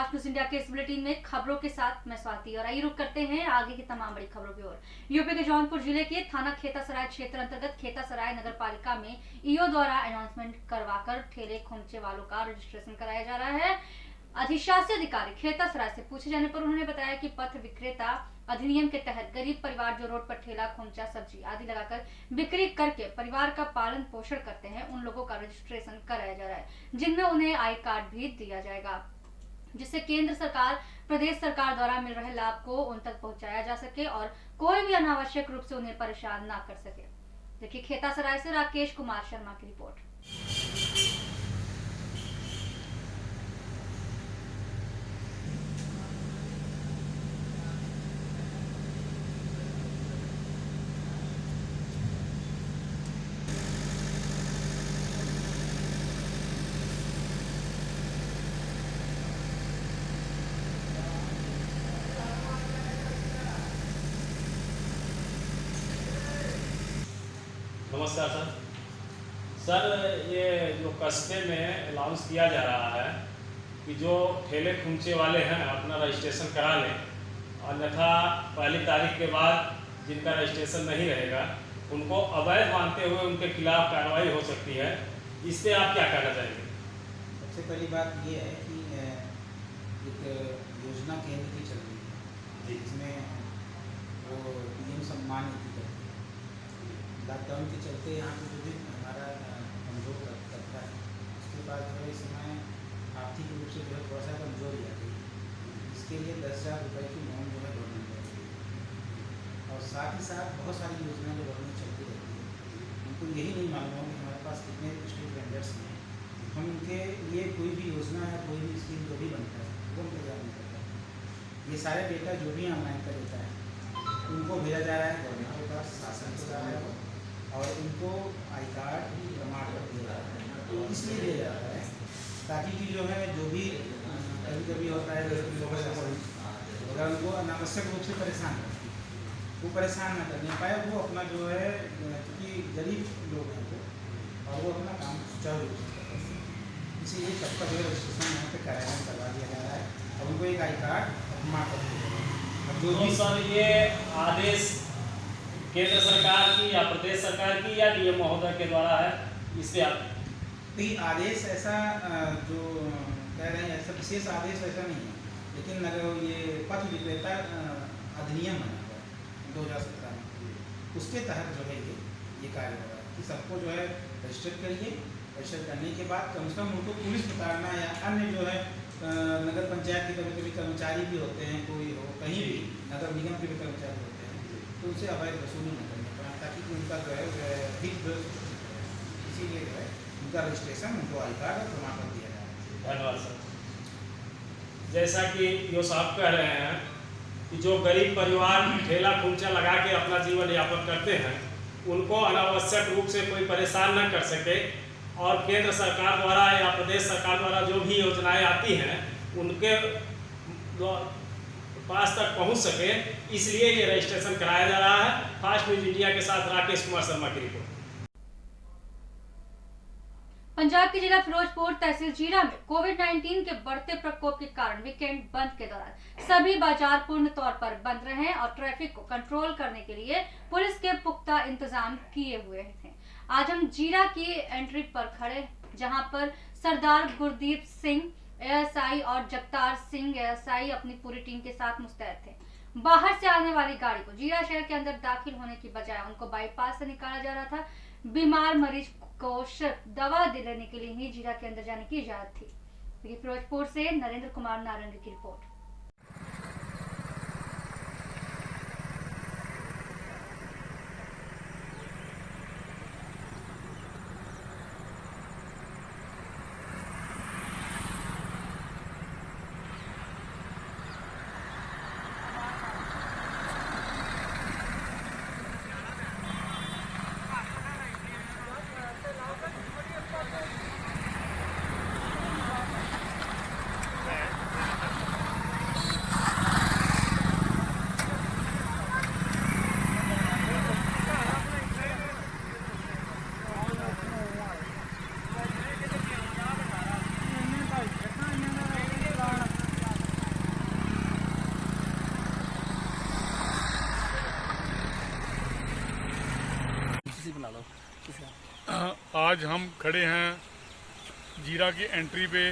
Fast news India के इस bulletin में खबरों के साथ मैं स्वाति और आइए रुक करते हैं आगे की तमाम बड़ी खबरों की ओर। यूपी के जौनपुर जिले के थाना खेतासराय क्षेत्र अंतर्गत खेतासराय नगर पालिका में ईओ द्वारा अनाउंसमेंट करवाकर ठेले खोमचे वालों का रजिस्ट्रेशन कराया जा रहा है। अधिशासी अधिकारी खेतासराय से पूछे जाने पर उन्होंने बताया कि पथ विक्रेता अधिनियम के तहत गरीब परिवार जो रोड पर ठेला खोमचा सब्जी आदि लगाकर बिक्री करके परिवार का पालन पोषण करते हैं, उन लोगों का रजिस्ट्रेशन कराया जा रहा है, जिनमें उन्हें आई कार्ड भी दिया जाएगा, जिससे केंद्र सरकार प्रदेश सरकार द्वारा मिल रहे लाभ को उन तक पहुंचाया जा सके और कोई भी अनावश्यक रूप से उन्हें परेशान ना कर सके। देखिए खेतासराय से राकेश कुमार शर्मा की रिपोर्ट। नमस्कार सर, ये जो कस्बे में अनाउंस किया जा रहा है कि जो ठेले खुमचे वाले हैं अपना रजिस्ट्रेशन करा लें, अन्यथा पहली तारीख के बाद जिनका रजिस्ट्रेशन नहीं रहेगा उनको अवैध मानते हुए उनके खिलाफ कार्रवाई हो सकती है। इस पर आप क्या कहना चाहेंगे? सबसे पहली बात ये है कि एक योजना केंद्र की चल रही है जिसमें वो पीएम सम्मान निधि करती है। लॉकडाउन के चलते यहाँ पे जो भी हमारा कमजोर करता है उसके बाद जो है इस समय आर्थिक रूप से जो है थोड़ा सा कमजोर हो जाती है। इसके लिए 10,000 रुपये की लोन जो है गवर्नमेंट करती है और साथ ही साथ बहुत सारी योजनाएं जो गवर्नमेंट चलती रहती है। उनको यही नहीं मालूम कि हमारे पास कितने स्ट्रीट वेंडर्स हैं, हम उनके लिए कोई भी योजना या कोई भी स्कीम जो भी बनता है वो हम तैयार नहीं करता। ये सारे डेटा जो भी ऑनलाइन का डेटा है उनको भेजा जा रहा है गवर्नमेंट के पास, शासन से जा रहा है और उनको आई कार्ड प्रमाण पत्र दिया जा रहा है। तो इसलिए दिया जा रहा है ताकि कि जो है जो भी कभी कभी होता है अगर उनको अनावश्यक रूप से परेशान करती है वो परेशान ना करने पाए, वो अपना जो है क्योंकि गरीब लोग हैं वो और वो अपना काम सुचारू रूप से कर सकते हैं। इसीलिए सबका जो है रजिस्ट्रेशन यहाँ पे कार्यालय करवा दिया जा रहा है और उनको एक आई कार्ड प्रमाण पत्र जो भी सर ये आदेश केंद्र सरकार की या प्रदेश सरकार की या डीएम महोदय के द्वारा है, इससे आप आदेश ऐसा जो कह रहे हैं ऐसा विशेष आदेश ऐसा नहीं है, लेकिन अगर ये पथ विक्रेता अधिनियम बना हुआ है 2017 में, उसके तहत जो है ये कार्य हो रहा है कि सबको जो है रजिस्टर करिए। रजिस्टर करने के बाद कम से कम उनको पुलिस उतारना या अन्य जो है नगर पंचायत के कभी कभी कर्मचारी भी होते हैं, कोई हो कहीं भी नगर निगम के भी कर्मचारी होते हैं, तो उनसे अवैध वसूली न करनी पड़े ताकि उनका जो है ठीक इसीलिए जो है उनका रजिस्ट्रेशन उनको आई कार्ड और प्रमाण पत्र दिया जाए। धन्यवाद सर। जैसा कि यो साहब कह रहे हैं कि जो गरीब परिवार ठेला खुमचा लगा के अपना जीवन यापन करते हैं उनको अनावश्यक रूप से कोई परेशान न कर सके और केंद्र सरकार द्वारा या प्रदेश सरकार द्वारा जो भी योजनाएं आती हैं उनके पास तक पहुंच सके, इसलिए ये रजिस्ट्रेशन कराया जा रहा है। फास्ट न्यूज इंडिया के साथ राकेश कुमार शर्मा की रिपोर्ट। पंजाब के जिला फिरोजपुर तहसील जीरा में कोविड-19 के बढ़ते प्रकोप के कारण वीकेंड बंद के दौरान सभी बाजार पूर्ण तौर पर बंद रहे और ट्रैफिक को कंट्रोल करने के लिए पुलिस के पुख्ता इंतजाम किए हुए थे। आज हम जीरा की एंट्री पर खड़े जहां पर सरदार गुरदीप सिंह एएसआई और जगतार सिंह एएसआई अपनी पूरी टीम के साथ मुस्तैद थे। बाहर से आने वाली गाड़ी को जीरा शहर के अंदर दाखिल होने की बजाय उनको बाईपास से निकाला जा रहा था। बीमार मरीज को सिर्फ दवा दिलाने के लिए ही जीरा के अंदर जाने की इजाजत थी। फिरोजपुर से नरेंद्र कुमार नारंगी की रिपोर्ट। आज हम खड़े हैं जीरा की एंट्री पे,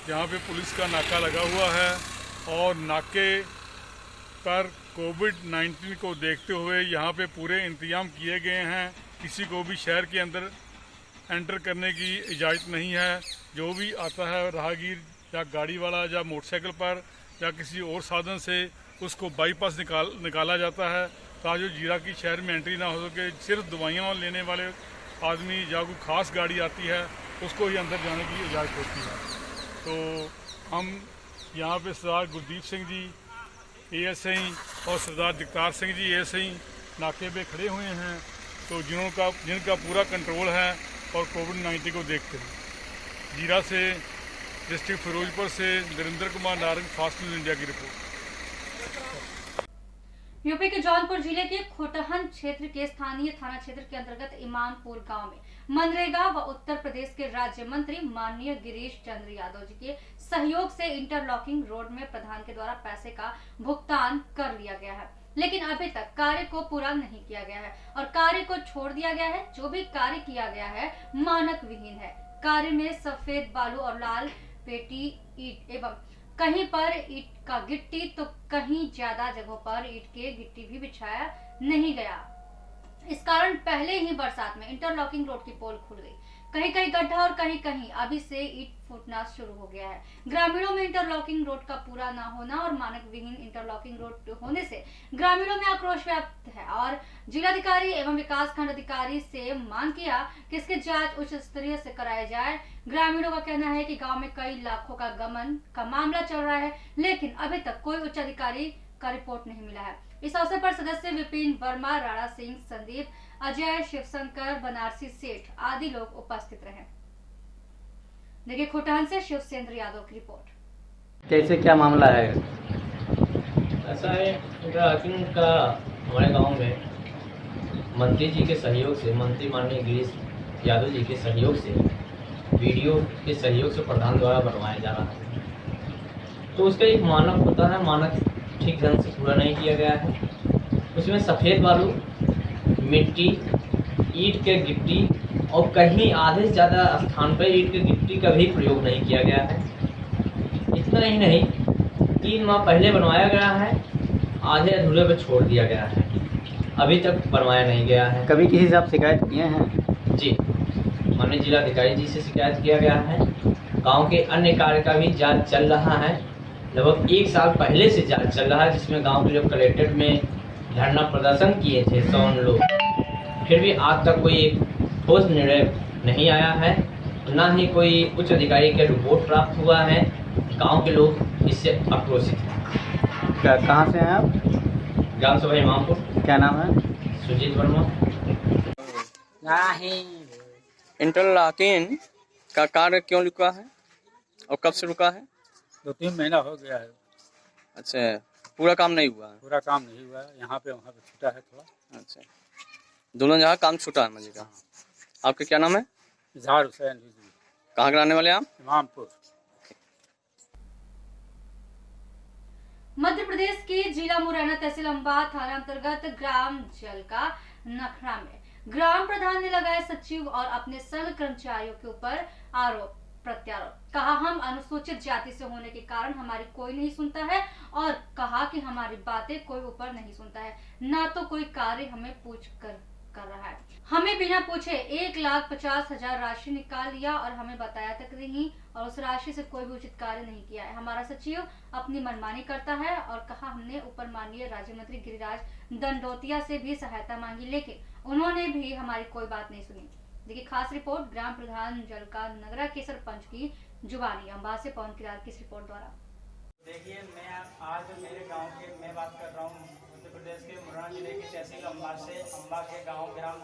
जहाँ पे पुलिस का नाका लगा हुआ है और नाके पर कोविड-19 को देखते हुए यहाँ पे पूरे इंतजाम किए गए हैं। किसी को भी शहर के अंदर एंटर करने की इजाज़त नहीं है। जो भी आता है राहगीर या गाड़ी वाला या मोटरसाइकिल पर या किसी और साधन से, उसको बाईपास निकाला जाता है ताकि जीरा की शहर में एंट्री ना हो सके। सिर्फ दवाइयाँ लेने वाले आदमी या कोई ख़ास गाड़ी आती है उसको ही अंदर जाने की इजाज़त होती है। तो हम यहाँ पे सरदार गुरदीप सिंह जी ASI और सरदार जगतार सिंह जी ASI नाके पे खड़े हुए हैं, तो जिनका पूरा कंट्रोल है और कोविड-19 को देखते हैं। जीरा से डिस्ट्रिक्ट फिरोजपुर से Narendra Kumar Narang, fast news India की रिपोर्ट। यूपी के जौनपुर जिले के खोटहन क्षेत्र के स्थानीय थाना क्षेत्र के अंतर्गत इमामपुर गांव में मनरेगा व उत्तर प्रदेश के राज्य मंत्री माननीय गिरीश चंद्र यादव जी के सहयोग से इंटरलॉकिंग रोड में प्रधान के द्वारा पैसे का भुगतान कर लिया गया है, लेकिन अभी तक कार्य को पूरा नहीं किया गया है और कार्य को छोड़ दिया गया है। जो भी कार्य किया गया है मानक विहीन है। कार्य में सफेद बालू और लाल पेटी ईट एवं कहीं पर ईट का गिट्टी तो कहीं ज्यादा जगहों पर ईट के गिट्टी भी बिछाया नहीं गया। इस कारण पहले ही बरसात में इंटरलॉकिंग रोड की पोल खुल गई, कहीं कहीं गड्ढा और कहीं कहीं अभी से ईट फूटना शुरू हो गया है। ग्रामीणों में इंटरलॉकिंग रोड का पूरा न होना और मानक विहीन इंटरलॉकिंग रोड होने से ग्रामीणों में आक्रोश व्याप्त है और जिलाधिकारी एवं विकास खंड अधिकारी से मांग किया कि इसकी जांच उच्च स्तरीय से कराई जाए। ग्रामीणों का कहना है कि गांव में कई लाखों का गमन का मामला चल रहा है, लेकिन अभी तक कोई उच्च अधिकारी का रिपोर्ट नहीं मिला है। इस अवसर पर सदस्य विपिन वर्मा, राणा सिंह, संदीप, अजय, शिवशंकर, बनारसी सेठ आदि लोग उपस्थित रहे। देखिए खोटहन से शिवसेंद्र यादव की रिपोर्ट। कैसे क्या मामला है? ऐसा है, इंटरलॉकिंग का हमारे गांव में मंत्री जी के सहयोग से, मंत्री माननीय गिरीश यादव जी के सहयोग से, वीडियो के सहयोग से प्रधान द्वारा बनवाया जा रहा है। तो उसका एक मानक होता है, मानक ठीक ढंग से पूरा नहीं किया गया है। उसमें सफ़ेद बालू, मिट्टी, ईंट के गिट्टी और कहीं आधे से ज़्यादा स्थान पर ईंट के गिट्टी का भी प्रयोग नहीं किया गया है। इतना ही नहीं, 3 माह पहले बनवाया गया है, आधे अधूरे पर छोड़ दिया गया है, अभी तक बनवाया नहीं गया है। कभी किसी से आप शिकायत किए हैं? जी, माननीय जिलाधिकारी जी से शिकायत किया गया है। गांव के अन्य कार्य का भी जांच चल रहा है। लगभग 1 साल पहले से जांच चल रहा है, जिसमें गांव के लोग कलेक्ट्रेट में धरना प्रदर्शन किए थे 100 लोग। फिर भी आज तक कोई एक ठोस निर्णय नहीं आया है, ना ही कोई उच्च अधिकारी का रिपोर्ट प्राप्त हुआ है। गांव के लोग इससे आक्रोशित हैं। कहाँ से हैं आप? ग्राम सभा इमामपुर। क्या नाम है? सुजीत वर्मा। इंटरलॉकिंग का कार्य क्यों रुका है और कब से रुका है? 2-3 महीना हो गया है। अच्छा, पूरा काम नहीं हुआ है? पूरा काम नहीं हुआ है, यहाँ पे वहाँ पे छूटा है थोड़ा। अच्छा, दोनों जगह काम छूटा है मजे का। आपका क्या नाम है? इजहार हुसैन। कहाँ के रहने वाले आप? इमामपुर। मध्य प्रदेश के जिला मुरैना तहसील अम्बा थाना अंतर्गत ग्राम जलका नखरा में ग्राम प्रधान ने लगाया सचिव और अपने संघ कर्मचारियों के ऊपर आरोप प्रत्यारोप। कहा, हम अनुसूचित जाति से होने के कारण हमारी कोई नहीं सुनता है और कहा कि हमारी बातें कोई ऊपर नहीं सुनता है, ना तो कोई कार्य हमें पूछ कर रहा है। हमें बिना पूछे 1,50,000 राशि निकाल लिया और हमें बताया तक नहीं और उस राशि से कोई भी उचित कार्य नहीं किया है। हमारा सचिव अपनी मनमानी करता है और कहा, हमने ऊपर माननीय राज्य मंत्री गिरिराज दंडोतिया से भी सहायता मांगी, लेकिन उन्होंने भी हमारी कोई बात नहीं सुनी। देखिए खास रिपोर्ट ग्राम प्रधान जलका नगरा के सरपंच की जुबानी। अम्बा से पवन किरार की रिपोर्ट द्वारा। देखिए, मैं आज मेरे गांव के मैं बात कर रहा हूँ उत्तर प्रदेश के मुरैना जिले की तहसील अम्बा से, अम्बा के गांव ग्राम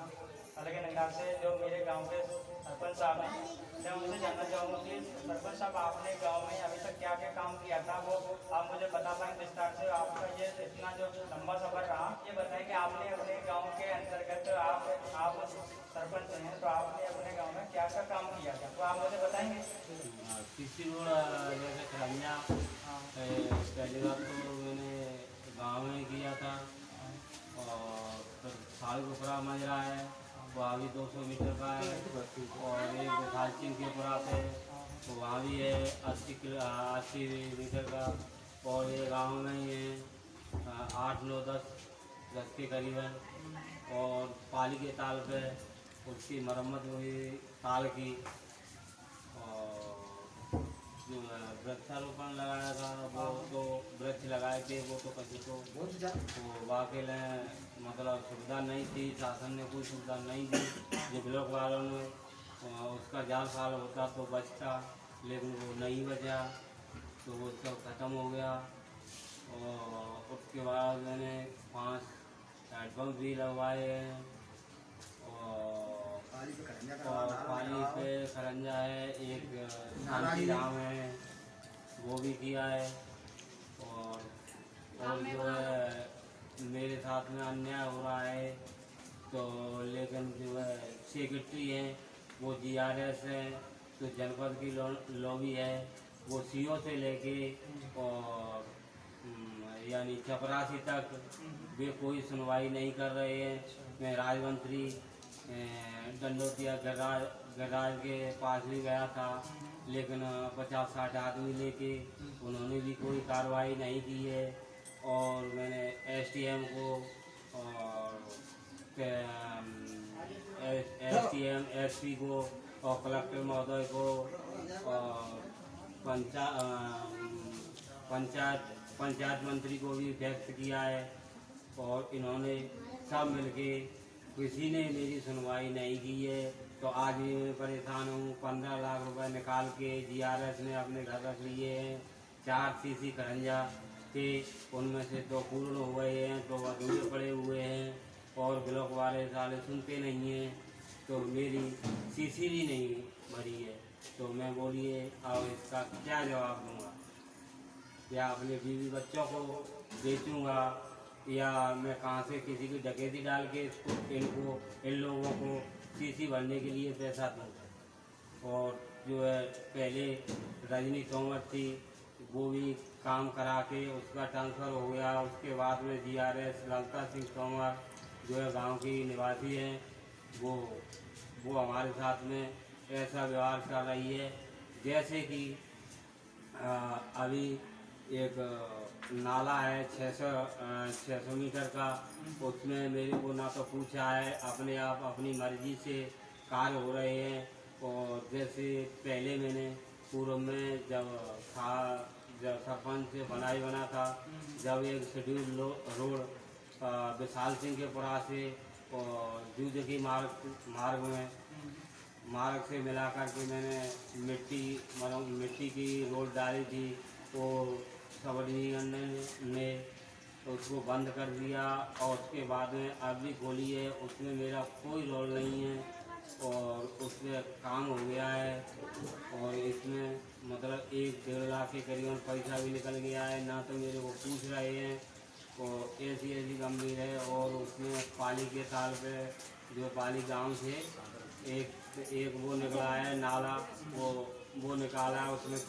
अलगे नगर से जो मेरे गांव के सरपंच साहब हैं, मैं उनसे जानना चाहूँगा कि सरपंच साहब आपने गांव में अभी तक क्या क्या काम किया था, वो आप मुझे बता पाएँ विस्तार से। आपका ये इतना जो लंबा सफर रहा, ये बताएं कि आपने अपने गाँव के अंतर्गत आप सरपंच हैं, तो आपने अपने गाँव में क्या क्या काम किया था, तो आप मुझे बताएंगे? किसी जैसे खरंजा पहली बार तो मैंने गांव में किया था, और फिर साल कुकरा मजरा है, वहाँ भी 200 मीटर का है, और एक विशाल सिंह के पुरा पे तो वहाँ भी है 80 मीटर का, और ये गांव में ही है 8, 9, 10 गज के करीब है। और पाली के ताल पे उसकी मरम्मत हुई ताल की, और जो वृक्षारोपण लगाया था वो तो वृक्ष लगाए थे, वो तो कभी तो वाकई मतलब सुविधा नहीं थी, शासन ने कोई सुविधा नहीं दी। जो ब्लॉक वालों ने उसका जाल साल होता तो बचता, लेकिन वो नहीं बचा, तो वो सब ख़त्म हो गया। और उसके बाद मैंने 5 हेडपम्प भी लगवाए हैं, और पानी पे खरंजा है, एक शांति धाम है वो भी किया है। और जो है मेरे साथ में अन्याय हो रहा है, तो लेकिन जो है सेक्रेटरी हैं वो GRS है, तो जनपद की लॉबी है वो CO से लेके और यानी चपरासी तक वे कोई सुनवाई नहीं कर रहे हैं। मैं राजमंत्री दंडोतिया गराज के पास भी गया था, लेकिन 50-60 आदमी लेके उन्होंने भी कोई कार्रवाई नहीं की है। और मैंने STM को और STM SP को और कलेक्टर महोदय को और पंचायत मंत्री को भी व्यक्त किया है, और इन्होंने सब मिलके किसी ने मेरी सुनवाई नहीं की है। तो आज भी मैं परेशान हूँ। 15 लाख रुपए निकाल के GRS ने अपने घर रख लिए हैं। 4 CC खरंजा के उनमें से 2 पूर्ण हो गए हैं, 2 अधूरे पड़े हुए हैं, और ब्लॉक वाले साले सुनते नहीं हैं, तो मेरी CC भी नहीं भरी है। तो मैं बोलिए और इसका क्या जवाब दूँगा? या अपने बीवी बच्चों को बेचूँगा, या मैं कहाँ से किसी की डकैती डाल के इन लोगों को CC भरने के लिए पैसा दूँ? और जो है पहले रजनी तोमर थी, वो भी काम करा के उसका ट्रांसफ़र हो गया। उसके बाद में GRS ललिता सिंह तोमर जो है गांव की निवासी हैं, वो हमारे साथ में ऐसा व्यवहार कर रही है जैसे कि अभी एक नाला है 600 मीटर का, उसमें मेरे को ना तो पूछा है, अपने आप अपनी मर्जी से कार्य हो रहे हैं। और जैसे पहले मैंने पूर्व में जब सरपंच से बना था, जब एक शेड्यूल रोड विशाल सिंह के पुरा से और जूझ की मार्ग से मिला कर के मैंने मिट्टी की रोड डाली थी, वो सब डिवीजन ने उसको बंद कर दिया। और उसके बाद में अब भी खोली है, उसमें मेरा कोई रोल नहीं है, और उसमें काम हो गया है। और इसमें मतलब 1-1.5 लाख के करीबन पैसा भी निकल गया है, ना तो मेरे को पूछ रहे हैं, और ऐसी गंभीर है। और उसमें पाली के ताल पे जो पाली गांव से एक वो निकला है नाला, वो निकाला है, उसमें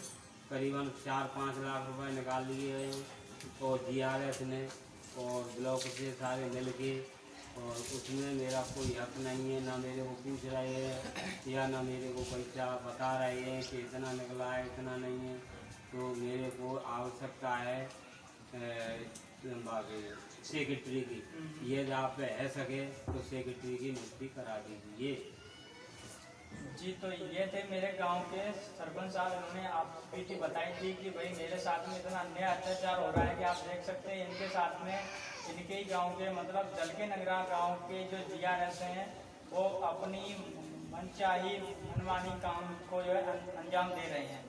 करीबन 4-5 लाख रुपए निकाल लिए हैं, और GRS ने और ब्लॉक से सारे मिल के, और उसमें मेरा कोई हक नहीं है, ना मेरे को पूछ रहे हैं या ना मेरे को पैसा बता रहे हैं कि इतना निकला है इतना नहीं है। तो मेरे को आवश्यकता है सेक्रेटरी की, ये जब आप रह सके तो सेक्रेटरी की नियुक्ति करा दीजिए। जी, तो ये थे मेरे गांव के सरपंच साहब। उन्होंने आपकी बताई थी कि भाई मेरे साथ में इतना अन्याय अत्याचार हो रहा है कि आप देख सकते हैं इनके साथ में इनके ही गांव के मतलब जलके नगरा गांव के जो GRS हैं वो अपनी मनचाही मनमानी काम को जो है अंजाम दे रहे हैं।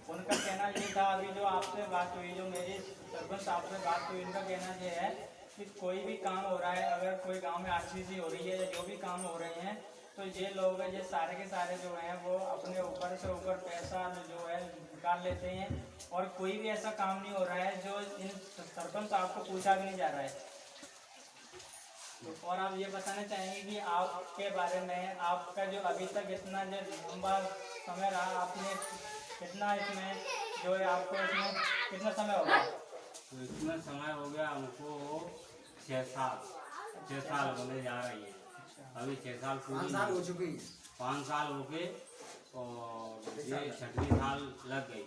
उनका कहना ये था, अभी जो आपसे बात हुई, जो मेरी सरपंच साहब से बात हुई, उनका कहना ये है कि कोई भी काम हो रहा है, अगर कोई गांव में RCC हो रही है या जो भी काम हो रहे हैं, तो ये लोग ये सारे के सारे जो हैं वो अपने ऊपर से ऊपर पैसा जो है निकाल लेते हैं, और कोई भी ऐसा काम नहीं हो रहा है जो इन सरपंच साहब को पूछा भी नहीं जा रहा है। तो और आप ये बताना चाहेंगे कि आपके बारे में, आपका जो अभी तक इतना जो लंबा समय रहा, आपने कितना इसमें जो है आपको इसमें कितना समय हो गया? तो इसमें समय हो गया हमको 6 साल होने जा रही है। अभी 6 साल 5 साल हो चुके हैं। 5 साल हो गए और ये 6वीं साल लग गई।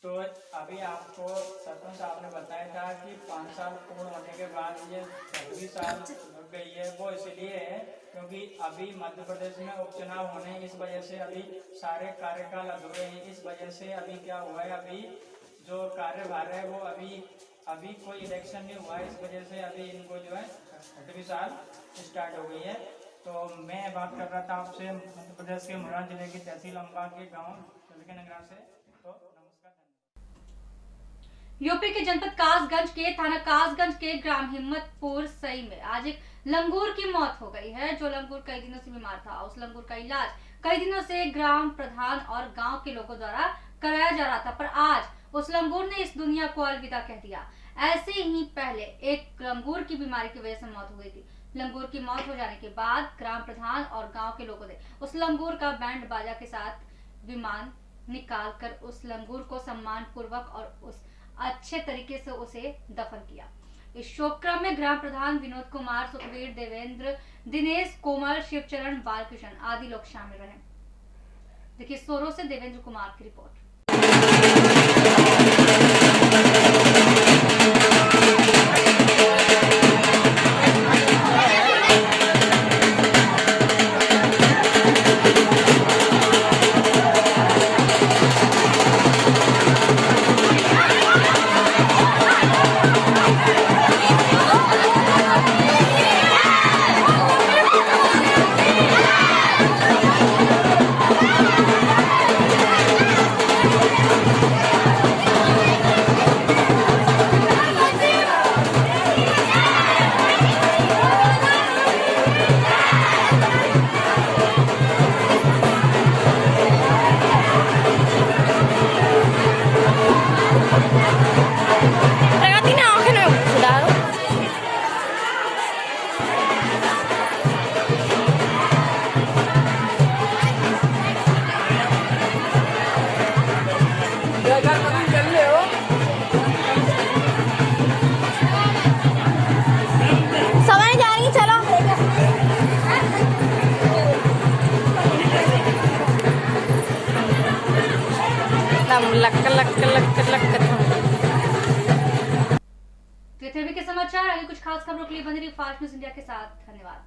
तो अभी आपको सरपंच साहब ने बताया था कि 5 साल पूर्ण होने के बाद ये 6वीं साल लग गई है। वो इसलिए है क्योंकि अभी मध्य प्रदेश में उपचुनाव होने हैं, इस वजह से अभी सारे कार्यकाल अधूरे हैं। इस वजह से अभी क्या हुआ है, अभी जो कार्यभार है वो अभी कोई इलेक्शन नहीं हुआ है, इस वजह से अभी इनको जो है 6वीं साल स्टार्ट हो गई है। तो मैं बात कर रहा था आपसे मध्य प्रदेश के मुरैना जिले की तहसील अम्बा के गाँव हल्के नगरा से। तो नमस्कार। यूपी के जनपद कासगंज के थाना कासगंज के ग्राम हिम्मतपुर सई में आज एक लंगूर की मौत हो गई है। जो लंगूर कई दिनों से बीमार था, उस लंगूर का इलाज कई दिनों से ग्राम प्रधान और गांव के लोगों द्वारा कराया जा रहा था, पर आज उस लंगूर ने इस दुनिया को अलविदा कह दिया। ऐसे ही पहले एक लंगूर की बीमारी की वजह से मौत हो गई थी। लंगूर की मौत हो जाने के बाद ग्राम प्रधान और गांव के लोगों ने उस लंगूर का बैंड बाजा के साथ विमान निकाल कर उस लंगूर को सम्मान पूर्वक और उस अच्छे तरीके से उसे दफन किया। इस शोक क्रम में ग्राम प्रधान विनोद कुमार, सुखवीर, देवेंद्र, दिनेश, कोमल, शिवचरण, बालकृष्ण आदि लोग शामिल रहे। देखिए सोरो से देवेंद्र कुमार की रिपोर्ट। के समाचार आगे कुछ खास खबरों के लिए बने रहिए फास्ट न्यूज इंडिया के साथ। धन्यवाद।